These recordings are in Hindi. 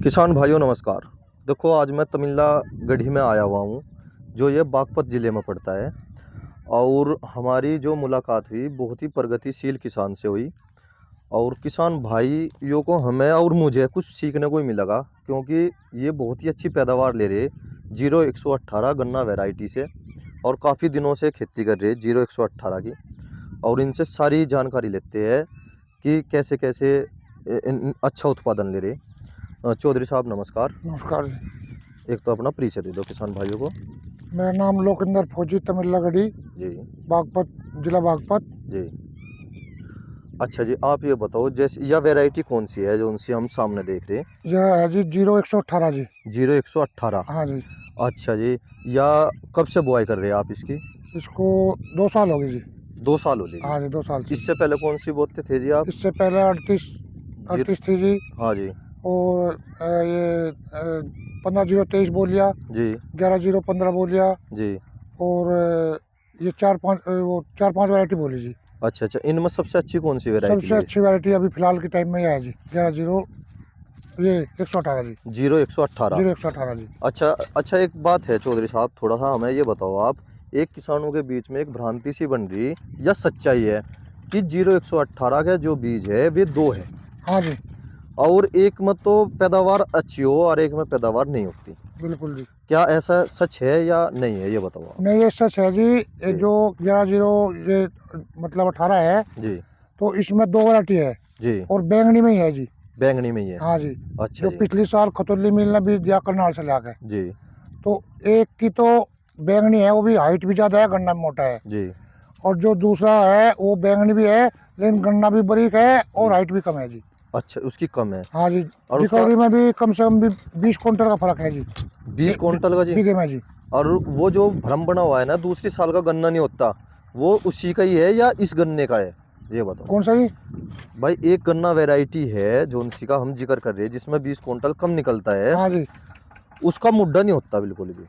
किसान भाइयों नमस्कार। देखो आज मैं तमिल्नागढ़ी में आया हुआ हूँ, जो ये बागपत ज़िले में पड़ता है। और हमारी जो मुलाकात हुई बहुत ही प्रगतिशील किसान से हुई। और किसान भाइयों को हमें और मुझे कुछ सीखने को ही मिलेगा, क्योंकि ये बहुत ही अच्छी पैदावार ले रहे 0118 गन्ना वैरायटी से। और काफ़ी दिनों से खेती कर रहे 0118 की। और इनसे सारी जानकारी लेते हैं कि कैसे कैसे अच्छा उत्पादन ले रहे। चौधरी साहब नमस्कार। नमस्कार जी। एक तो अपना परिचय दे दो किसान भाइयों को। मेरा नाम लोकेंद्र फौजी, तमिल्नागढ़ी, जी बागपत, जिला बागपत। जी। अच्छा जी, आप ये बताओ जैसे यह वैरायटी कौन सी है जो उनसे हम सामने देख रहे हैं? यह है जी 0118 जी। 0118। हाँ जी। अच्छा जी, या कब से बुआई कर रहे हैं आप इसकी? इसको 2 साल हो गए जी। 2 साल हो गए हाँ जी। जी, 2 साल से। इससे पहले कौन सी बोते थे जी आप? इससे पहले 38 जी 38 थी जी। हाँ जी। और ये 15-0-23 बोल लिया, जी 11-0-15 बोल लिया। जी। और ये 4-5 वैरायटी बोली जी। अच्छा, इनमें सबसे अच्छी कौन सी वैरायटी सबसे लगी? अच्छी वैरायटी अभी फिलहाल के टाइम में ये है जी, 11-0 ये 118 जी। 0118। 0118 जी। अच्छा एक बात है चौधरी साहब, थोड़ा सा हमें ये बताओ आप। एक किसानों के बीच में एक भ्रांति सी बन रही या सच्चाई है कि 0118 का जो बीज है वे दो है, हाँ जी, और एक में तो पैदावार अच्छी हो और एक में पैदावार नहीं होती। बिल्कुल जी। क्या ऐसा सच है या नहीं है, ये बताओ आप। नहीं, ये सच है जी। ये जी जो 11-0 ये मतलब 18 है, जी तो इसमें 2 वैरायटी है। जी। और बैंगनी में ही है जी। बैंगनी में ही है। हाँ जी। अच्छा जो जी। पिछली साल खतौली मिल ने बीज दिया करनाल से लाके, जी तो एक की तो बैंगनी है, वो भी हाइट भी ज़्यादा है, गन्ना भी मोटा है। जी और जो दूसरा है वो बैंगनी भी है, लेकिन गन्ना भी बारीक है और जी। हाइट भी कम है जी। अच्छा, उसकी कम है। हाँ जी। और उसका रिकवरी में भी कम से कम भी 20 क्विंटल का फर्क है जी। 20 क्विंटल का जी। बीघे में जी। और वो जो भ्रम बना हुआ है ना, दूसरी साल का गन्ना नहीं होता, वो उसी का ही है या इस गन्ने का है, ये बताओ। कौन सा जी? भाई एक गन्ना वैरायटी है जो उसी का हम जिक्र कर रहे हैं जिसमें 20 क्विंटल कम निकलता है, हाँ जी। उसका मुद्दा नहीं होता बिल्कुल भी।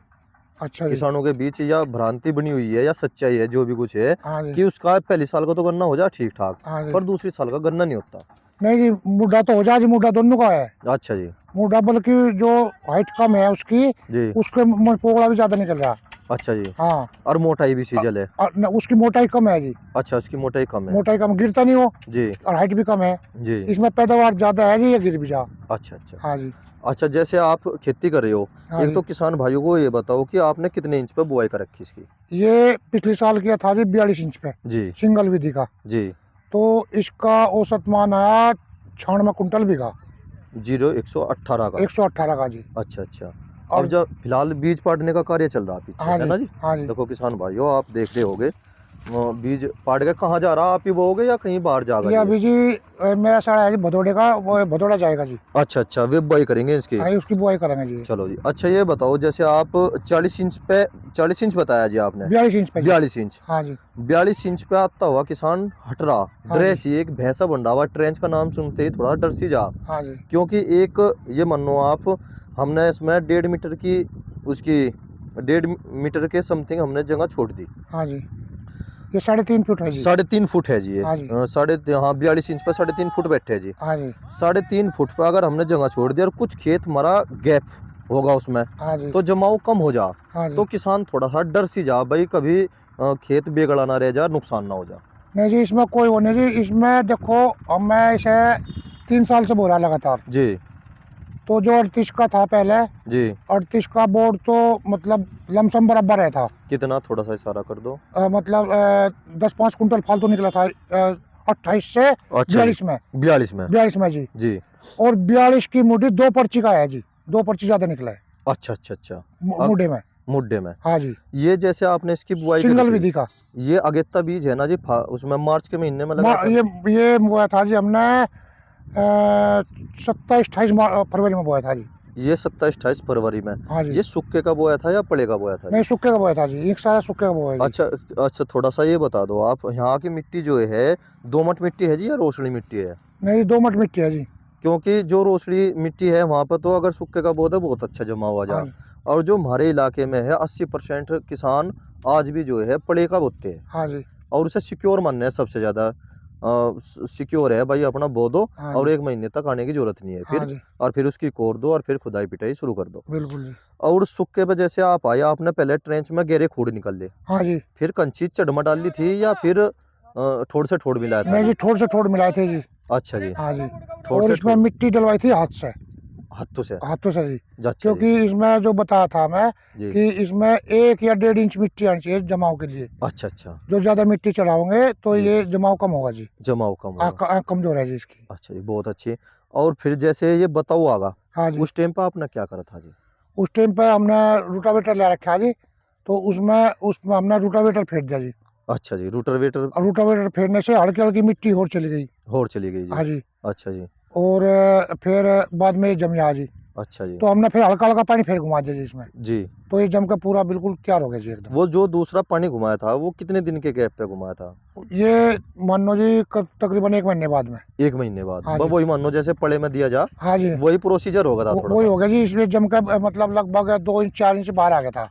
अच्छा जी। किसानों के बीच या भ्रांति बनी हुई है या सच्चाई है, जो भी कुछ है, हाँ जी। कि उसका पहली साल का तो गन्ना हो जाए ठीक ठाक, हाँ जी। पर दूसरी साल का गन्ना नहीं होता। नहीं जी, मुड्ढा तो हो जाए जी, मुड्ढा दोनों का है। अच्छा जी। मुड्ढा बल्कि जो हाइट कम है उसकी, जी। उसके पोगड़ा भी ज्यादा निकल रहा। अच्छा जी। हाँ। और मोटाई भी सीजल है। उसकी मोटाई कम है जी। अच्छा, उसकी मोटाई कम है। मोटाई कम, गिरता नहीं हो। जी और हाइट भी कम है। जी। इसमें पैदावार ज्यादा है जी, ये गिर भी जा। अच्छा। हाँ जी। अच्छा, जैसे आप खेती कर रहे हो, हाँ एक जी। तो किसान भाइयों को ये बताओ कि आपने कितने इंच पे बुआई कर रखी इसकी? ये पिछले साल किया था जी 42 इंच पे, जी सिंगल विधि का। जी। तो इसका औसत मान आया 96 कुंटल बीघा। 0118 का। 118 का जी। अच्छा। अब और जब फिलहाल बीज पाड़ने का कार्य चल रहा पीछे, हाँ है जी। ना जी? हाँ जी। देखो किसान भाइयों, आप देख रहे होगे बीज पाड़ के कहाँ जा रहा, आप ही बोओगे या कहीं बाहर जाएगा ये ये? अभी जी मेरा सारा है जी भदौड़े का, वो भदौड़ा जाएगा जी। अच्छा, वे बुआई करेंगे इसकी। हाँ, उसकी बुआई करेंगे जी। चलो जी। अच्छा ये बताओ, जैसे आप 40 इंच पे, 40 इंच बताया जी आपने? 42 इंच पे जी। 42 इंच। हाँ जी। 42 इंच पे आता हुआ किसान हट रहा, हाँ ड्रेस जी। ही एक भैंसा बन रहा हुआ, ट्रेंच का नाम सुनते ही थोड़ा डर सी जा। हाँ जी। क्योंकि एक ये मानो आप, हमने इसमें 1.5 मीटर की उसकी 1.5 मीटर के समथिंग हमने जगह छोड़ दी। हाँ जी। ये 3.5 फुट है जी। 3.5 फुट है जी ये। हाँ जी। साढ़े हाँ 42 इंच पे 3.5 फुट बैठे है जी। हाँ जी। 3.5 फुट पे अगर हमने जगह छोड़ दी और कुछ खेत हमारा गैप होगा उसमें, हाँ जी। तो जमाव कम हो जा, हाँ जी। तो किसान थोड़ा सा डर सी जा भाई, कभी खेत बेगड़ा ना रह जा, नुकसान ना हो जा। नहीं जी, इसमें कोई वो नहीं जी। इसमें देखो, अब मैं इसे 3 साल से बो रहा लगातार। जी तो जो 38 का था पहले, जी। 38 का बोर्ड तो मतलब लमसम बराबर है था। कितना, थोड़ा सा इशारा कर दो। मतलब 10-5 कुंटल फालतू निकला था 28 से अच्छा जी। 42 में। 42 में। 42 में जी। जी। और 42 की मुट्ठी 2 पर्ची का है जी। 2 पर्ची ज्यादा निकला है अच्छा। अब मुड्ढे में। मुड्डे में। हाँ जी। ये जैसे आपने इसकी बुआई करी सिंगल थी, विधि का। ये अगेता बीज है ना जी, उसमें मार्च के महीने में लगाया था। ये बोया था जी हमने 27-28 फरवरी में बोया था जी। ये 27-28 फरवरी में। हाँ जी। ये सूखे का बोया था या पड़े का बोया था नहीं, जी? सूखे का बोया था जी, एक सारा सूखे का बोया जी। अच्छा, थोड़ा सा ये बता दो आप, यहाँ की मिट्टी जो है दोमट मिट्टी है जी या रोसड़ी मिट्टी है? नहीं, 2 मट मिट्टी है जी। क्योंकि जो रोसड़ी मिट्टी है वहाँ पर तो अगर सूखे का बोद है बहुत अच्छा जमा हुआ हाँ जा। जी। और जो हमारे इलाके में है 80% किसान आज भी जो है पड़े का बोते हैं, हाँ जी। और उसे सिक्योर मानने हैं सबसे ज़्यादा। सिक्योर है भाई, अपना बो दो हाँ और जी। 1 महीने तक आने की जरूरत नहीं है हाँ फिर। जी, और फिर उसकी कोर दो और फिर खुदाई पिटाई शुरू कर दो। बिल्कुल जी। और सूखे पे जैसे आप आए, आपने पहले ट्रेंच में गहरे खूड निकाल ले, हाँ जी। फिर कंची चढ़मा डाली थी या फिर ठोड़ से ठोड़ मिलाया था नहीं जी? जी, ठोड़ से ठोड़ मिलाए थे जी। अच्छा जी, हाँ जी। ठोड़ और से इसमें ठोड़, मिट्टी डलवाई थी हाथ से, हाथों से। हाथों से जी। अच्छा जी। क्योंकि इसमें जो बताया था मैं जी। कि इसमें 1 या 1.5 इंच मिट्टी आनी चाहिए जमाव के लिए। अच्छा अच्छा जो ज़्यादा मिट्टी चढ़ाओगे तो जी, ये जमाव कम होगा जी। जमाव कम होगा। आँख कमज़ोर है जी इसकी। अच्छा जी, बहुत अच्छी। और फिर जैसे ये बताओ आगा, हाँ जी। उस टाइम पे आपने क्या करा था जी? उस टाइम पे हमने रोटावेटर ले रखा है जी, तो उसमें हमने रोटावेटर फेर दिया जी। अच्छा जी, रूटरवेटर और रोटावेटर फेरने से हल्की-हल्की मिट्टी और चली गई। होड़ चली गई जी। हाँ जी। अच्छा जी। और फिर बाद में ये जम गया जी। अच्छा जी। तो हमने फिर हल्का-हल्का पानी फिर घुमा दिया जी इसमें। जी। तो ये जम के पूरा बिल्कुल तैयार हो गया जी एकदम। वो जो दूसरा पानी घुमाया था, वो कितने दिन के गैप पे घुमाया था? ये मान लो जी तकरीबन 1 महीने बाद में। 1 महीने बाद? हाँ जी। वही मान लो जैसे पड़े में दिया जा, हाँ जी। वही प्रोसीजर होगा था वही थोड़ा-सा? हो गया जी, इसमें जम के मतलब लगभग 2 इंच 4 इंच बाहर आ गया था।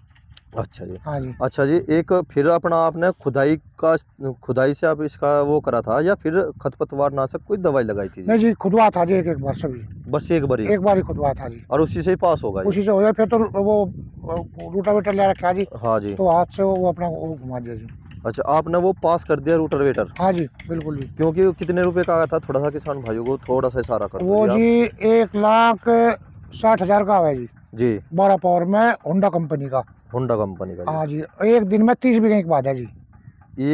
अच्छा जी। हाँ जी। अच्छा जी, एक फिर अपना आपने खुदाई से आप इसका वो करा था या फिर खरपतवार नाशक कोई दवाई लगाई थी जी? नहीं जी, खुदवा था जी एक-एक बार सभी। बस एक बारी? एक बार ही खुदवा था जी। और उसी से ही पास होगा ये? उसी से हो गया फिर तो वो रोटावेटर ले रखा है जी, हाँ जी। तो हाथ से वो अपना वो घुमा दिया जी। अच्छा, आपने वो पास कर दिया रूटरवेटर? हाँ जी, बिल्कुल जी। क्योंकि वो कितने रुपए का आया था? थोड़ा-सा किसान भाइयों को थोड़ा-सा इशारा कर दो वो जी जी आप। 1,60,000 का है जी, जी, 12 पावर में होंडा कंपनी का। होंडा कंपनी का जी। हाँ जी, एक दिन में 30 बीघे की बात है जी।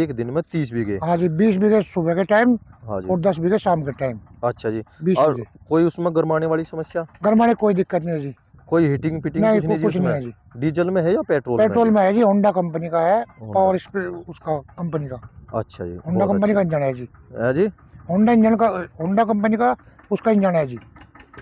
1 दिन में 30 बीघे? हाँ जी, 20 बीघे सुबह के टाइम हाँ जी। और 10 बीघे शाम के टाइम, अच्छा जी। 20 और बीघे। कोई उसमें गरमाने वाली समस्या? गरमाने कोई दिक्कत नहीं है जी। कोई हीटिंग-फिटिंग नहीं, कुछ नहीं जी कुछ नहीं उसमें? है जी। डीजल में है या पेट्रोल में पेट्रोल जी? में है जी, होंडा कंपनी का है, होंडा। पावर स्प्रे उसका कंपनी का। अच्छा जी, होंडा बहुत कंपनी अच्छी। का इंजन है जी। है जी? होंडा इंजन का, होंडा कंपनी का उसका इंजन है जी।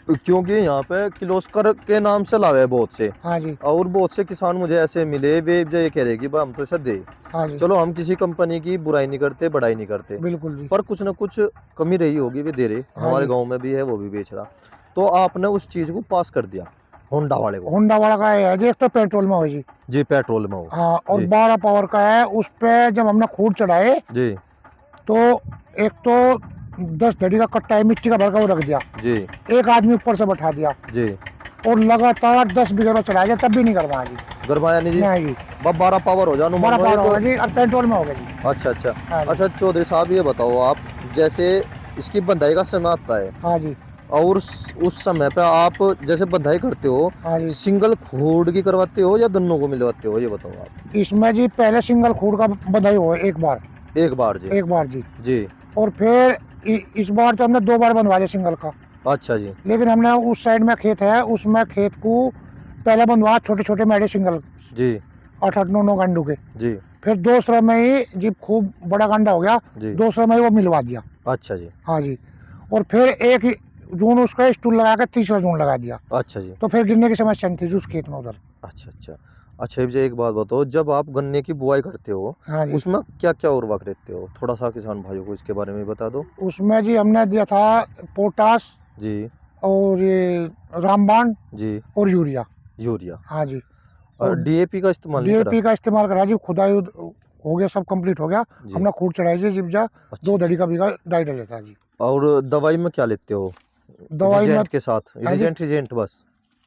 क्योंकि यहाँ पे किर्लोस्कर के नाम से लावे बहुत से, हाँ जी। और बहुत से किसान मुझे ऐसे मिले, वे जो ये कह रहे कि भाई हम तो इसे दे। हाँ जी, चलो, हम किसी कंपनी की बुराई नहीं करते, बड़ाई नहीं करते, बिल्कुल जी। पर कुछ ना कुछ कमी रही होगी, वे दे रहे। हाँ हमारे जी। गांव में भी है, वो भी बेच रहा। तो आपने उस चीज को पास कर दिया होंडा वाले को? होंडा वाला का है जी, एक तो पेट्रोल में हो जी। जी, पेट्रोल में हो। हाँ, और जी 12 पावर का है, उस पे जब हमने खूड चढ़ाए जी तो एक तो 10 धड़ी का कट्टा है मिट्टी का भर का वो रख दिया। जी एक आदमी ऊपर से बैठा दिया जी। और लगातार 10 बीघे में चढ़ाया गया, तब भी नहीं गरमाया जी। गरमाया नहीं जी? नहीं जी, 12 पावर हो जानो 12 मानो पावर ये होगा तो। जी, और पेट्रोल में हो गया जी। अच्छा अच्छा। हाँ जी। अच्छा चौधरी साहब, ये बताओ आप, जैसे इसकी बंधाई का समय आता है हाँ जी। और उस समय पे आप जैसे बंधाई करते हो, हाँ जी। सिंगल खोड की करवाते हो या दोनों को मिलवाते हो, ये बताओ आप? इसमें जी पहले सिंगल खूड का बधाई हुआ एक बार। एक बार जी? एक बार जी। जी। और फिर इस बार तो हमने 2 बार बनवा दिया सिंगल का। अच्छा जी। लेकिन हमने उस साइड में खेत है, उसमें खेत को पहले बनवाया छोटे-छोटे मेढ़े सिंगल, जी 8-8, 9-9 गांडू के। जी फिर दूसरे में ही जब खूब बड़ा गांडा हो गया, जी। दूसरे में ही वो मिलवा दिया। अच्छा जी। हाँ जी। और फिर एक जून उसका स्टूल लगा के तीसरा जून लगा दिया। अच्छा जी। तो फिर गिरने की समस्या नहीं थी जी उस खेत में उधर। अच्छा अच्छा। अच्छा, मुझे एक बात बताओ, जब आप गन्ने की बुआई करते हो, हाँ जी। उसमें क्या क्या उर्वरक रहते हो? थोड़ा सा किसान भाइयों को इसके बारे में बता दो। उसमें जी हमने दिया था पोटास जी और ये रामबाण जी। और यूरिया। यूरिया हाँ जी। और और डीएपी का इस्तेमाल नहीं करा? डीएपी का इस्तेमाल करा जी, खुदाई हो गया, सब कंप्लीट हो गया। जी। हमने खूड चढ़ाई जी, जिब जा अच्छा 2 अच्छा। धड़ी का बीघा डाई डाल लेता जी। और दवाई में क्या लेते हो? दवाई में रिजेंट के साथ? हाँ जी, रिजेंट बस?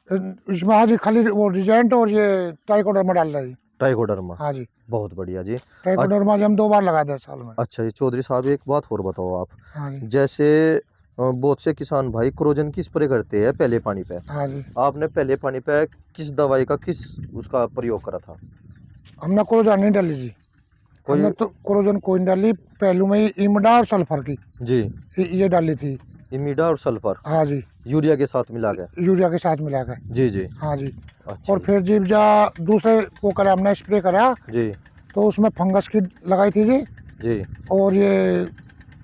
इसमें हाँ जी, खाली वो रिजेंट और ये ट्राइकोडर्मा डाल रहा है जी। ट्राइकोडर्मा? हाँ जी, बहुत बढ़िया जी। ट्राइकोडर्मा जी हम 2 बार लगा दिया साल में। अच्छा जी, चौधरी साहब एक बात और बताओ आप, हाँ जी। जैसे बहुत से किसान भाई क्रोजन की स्प्रे करते हैं पहले पानी पे, हाँ जी। आपने पहले पानी पे किस दवाई का किस उसका प्रयोग करा था? हमने क्रोजन नहीं डाली जी। कोई? हमने तो क्रोजन कोई नहीं डाली, पहलू में ही इमडा और सल्फर की जी, ये डाली थी। इमिडा और सल्फर हाँ जी, यूरिया के साथ मिला के? यूरिया के साथ मिला कर। जी जी। हाँ जी। अच्छा और जी। फिर जब जा दूसरे वो करा, हमने स्प्रे करा जी तो उसमें फंगस की लगाई थी जी, जी। और ये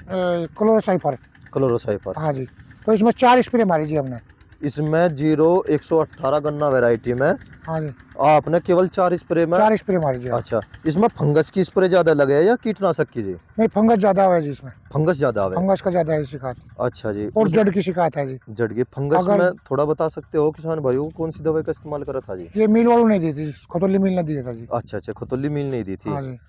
क्लोरोसाइफर। क्लोरोसाइफर? हाँ जी। तो इसमें 4 स्प्रे मारी जी हमने। इसमें 0118 गन्ना वैरायटी में हाँ जी, आपने केवल 4 स्प्रे में? 4 स्प्रे मारी जी। अच्छा, इसमें फंगस की स्प्रे ज्यादा लगे है या कीटनाशक की जी? नहीं, फंगस ज़्यादा है जी इसमें। फंगस ज्यादा आवे? फंगस का ज़्यादा है शिकायत, अच्छा जी। और उस जड़ की शिकायत है जी। जड़ की फंगस अगर में थोड़ा बता सकते हो किसान भाइयों को कौन सी दवाई का इस्तेमाल करा था जी? ये मिल वालों ने दी थी, खतौली मिल ने दिया था जी। अच्छा अच्छा, खतौली मिल नहीं दी थी? हाँ जी।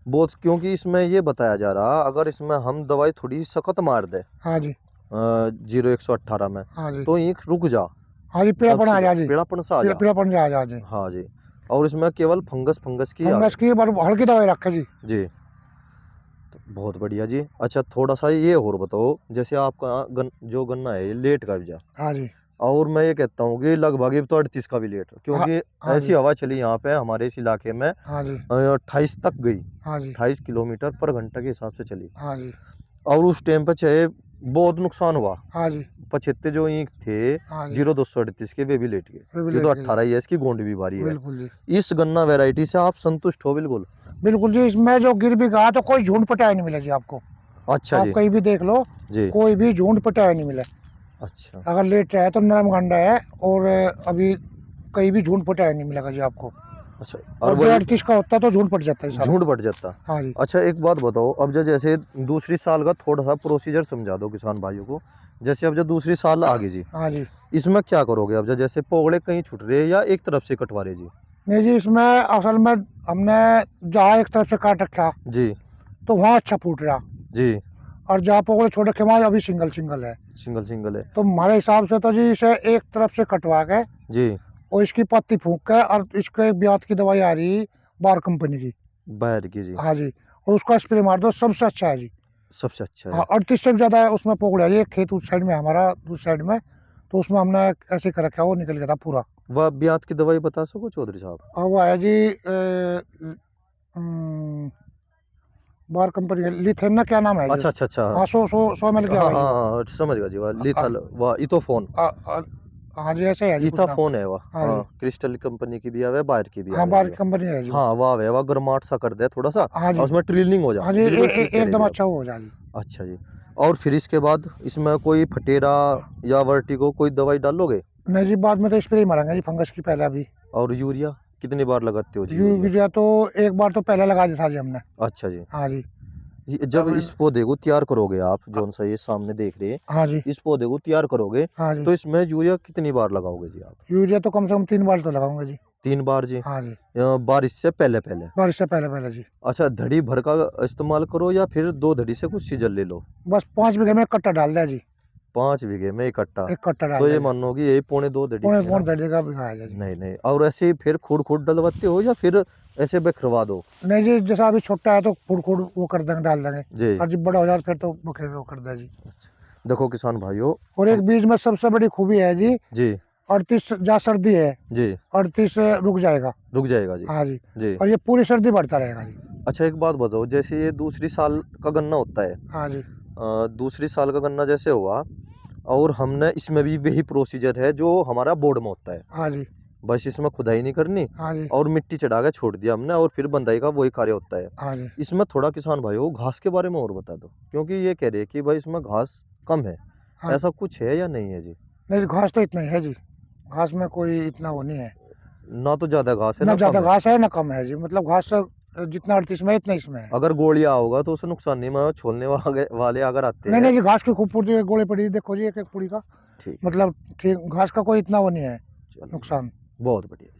बहुत, क्योंकि इसमें ये बताया जा रहा अगर इसमें हम दवाई थोड़ी सख्त मार दे हाँ जी 0-118 में, हाँ जी तो ईख रुक जा, हाँ जी, तब पीलापन आ सीधा जा जी, पीड़ापन सा आ जा। पीलापन जा जा जी। हाँ जी, और इसमें केवल फंगस की आवे। फंगस की हल्की दवाई रखे जी। जी, तो बहुत बढ़िया जी। अच्छा थोड़ा सा ये और बताओ, जैसे आपका जो गन्ना है ये लेट का भी जा, हाँ जी और मैं ये कहता हूँ कि लगभग ये तो 38 का भी लेट, हाँ क्योंकि हाँ ऐसी जी हवा चली यहाँ पे हमारे इस इलाके में हाँ जी 28 तक गई, हाँ जी 28 किलोमीटर पर घंटा के हिसाब से चली। हाँ जी और उस टाइम पे चाहे बहुत नुकसान हुआ, हाँ जी 75 जो ईंट थे हाँ जी 0-238 के वे भी लेट गए। वे भी ये तो लेट गए 18 ही है, इसकी गोंड भी भारी है। बिल्कुल जी। इस गन्ना वैरायटी से आप संतुष्ट हो? बिल्कुल। बिल्कुल जी, इसमें जो गिर भी गया तो कोई झूठ पटाया नहीं मिला जी आपको। अच्छा आप जी। कहीं भी देख लो, जी। कोई भी झूठ पटाया नहीं मिला। अच्छा। अगर लेट रहा है तो नरम गंडा है, और अभी कहीं भी झूठ पटाया नहीं मिलेगा जी आपको। अच्छा, और और जो वही 38 का होता है तो झूठ पट जाता है सारा। झूठ बढ़ जाता। हाँ जी अच्छा एक बात बताओ, अब जैसे दूसरी साल का थोड़ा सा प्रोसीजर समझा दो किसान भाइयों को। जैसे अब जो दूसरी साल आ गई जी, हाँ जी। इसमें क्या करोगे? अब जैसे पोगड़े कहीं छूट रहे हैं या एक तरफ से कटवा रहे जी? नहीं जी, इसमें असल में हमने जहाँ एक तरफ से काट रखा जी तो वहाँ अच्छा फूट रहा, जी। और जहाँ पोगड़े छोड़ रखे वहाँ अभी सिंगल सिंगल है। सिंगल है। तो हमारे हिसाब से तो जी इसे एक तरफ से कटवा के जी। और इसकी पत्ती फूंक के, और इसके ब्यात की दवाई आ रही बार कंपनी की। बाहर की जी। हाँ जी, और उसका स्प्रे मार दो, सबसे अच्छा है जी। सबसे अच्छा है। हाँ, 38 से भी ज़्यादा है उसमें पोगड़ा है। ये खेत उस साइड में है हमारा, दूसरी साइड में, तो उसमें हमने ऐसे कर रखा है, वो निकल गया था पूरा। वह ब्यात की दवाई बता सको चौधरी साहब? और वो है जी बार कंपनी का लिथेन ना, क्या नाम है जी? अच्छा। हाँ, 100 ml की हाँ आवाज़ है वो। हाँ समझ गया जी। वह अ- लिथल, वह इथोफोन। अ- हाँ जी, ऐसे है जी कुछ नाम। इथाफोन है वह। हाँ हाँ, जी क्रिस्टल कंपनी की भी आवे, बाहर की भी हाँ, आवे जी बार वह। कंपनी है जी वो। हाँ वाह वाह, गर्माहट सा कर दे थोड़ा सा, हाँ और जी उसमें ट्रिलिंग हो जा। हाँ जी, बिल्कुल ठीक कह रहे जी एकदम आप। अच्छा वो हो जाए जी। अच्छा जी। और फिर इसके बाद इसमें कोई फटेरा या वर्टिगो कोई दवाई डालोगे? नहीं जी, बाद में तो स्प्रे ही मारेंगे जी फंगस की पहले अभी। और यूरिया कितनी बार लगाते हो जी यूरिया? यूरिया तो एक बार तो पहले लगा दिया था जी हमने। अच्छा जी। हाँ जी जब अब इस पौधे को तैयार करोगे आप, जोन सा ये सामने देख रहे हैं, हाँ जी इस पौधे को तैयार करोगे हाँ जी, तो इसमें यूरिया कितनी बार लगाओगे जी आप? यूरिया तो कम से कम 3 बार तो लगाऊंगा जी। 3 बार जी? हाँ जी, बारिश से पहले पहले? बारिश से पहले पहले जी। अच्छा, धड़ी भर का इस्तेमाल करो या फिर 2 धड़ी से कुछ सीजन ले लो? बस 5 बीघे में एक कट्टा डाल दिया जी। 5 बीघे में इकट्ठा? एक कट्टा तो डाल ये दिया जी। मानो कि यही 2.25 धड़ी पौने है पौन ना? दर्जे का बीघा है जी। नहीं और ऐसे ही फिर खुद डलवाते हो या फिर ऐसे बिखरवा दो? नहीं जी, जैसा अभी छोटा है तो खुड़ खुड़ वो कर देंगे, डाल देंगे। जी। और जब बड़ा हो जाए फिर तो बखे वो कर दे जी। देखो किसान भाइयों, और एक बीज में सबसे बड़ी खूबी है जी, जी 38 जहाँ सर्दी है, जी 38 रुक जाएगा। रुक जाएगा जी। हाँ जी, जी। और ये पूरी सर्दी बढ़ता रहेगा जी। अच्छा एक बात बताओ, जैसे ये दूसरी साल का गन्ना होता है, हाँ जी दूसरी साल का गन्ना जैसे हुआ, और हमने इसमें भी वही प्रोसीजर है जो हमारा बोर्ड में होता है, हाँ जी बस इसमें खुदाई नहीं करनी हाँ जी और मिट्टी चढ़ा के छोड़ दिया हमने, और फिर बंदाई का वही कार्य होता है। हाँ जी इसमें थोड़ा किसान भाइयों घास के बारे में और बता दो, क्योंकि ये कह रहे हैं कि भाई इसमें घास कम है, हाँ। ऐसा कुछ है या नहीं है जी? नहीं जी, घास तो इतना ही है जी, घास में कोई इतना वो नहीं है। ना तो ज्यादा घास है ना ना ज़्यादा कम है। घास है ना कम है जी, मतलब घास जितना 38 में है, इतना इसमें है। अगर गोलियां होगा तो उससे नुकसान नहीं, मैं छोलने वाले अगर आते नहीं हैं। नहीं जी, घास की खूबसूरती गोले पड़ी देखो जी, एक एक पुड़ी का, ठीक, मतलब ठीक, घास का कोई इतना वो नहीं है चलो नुकसान। बहुत बढ़िया।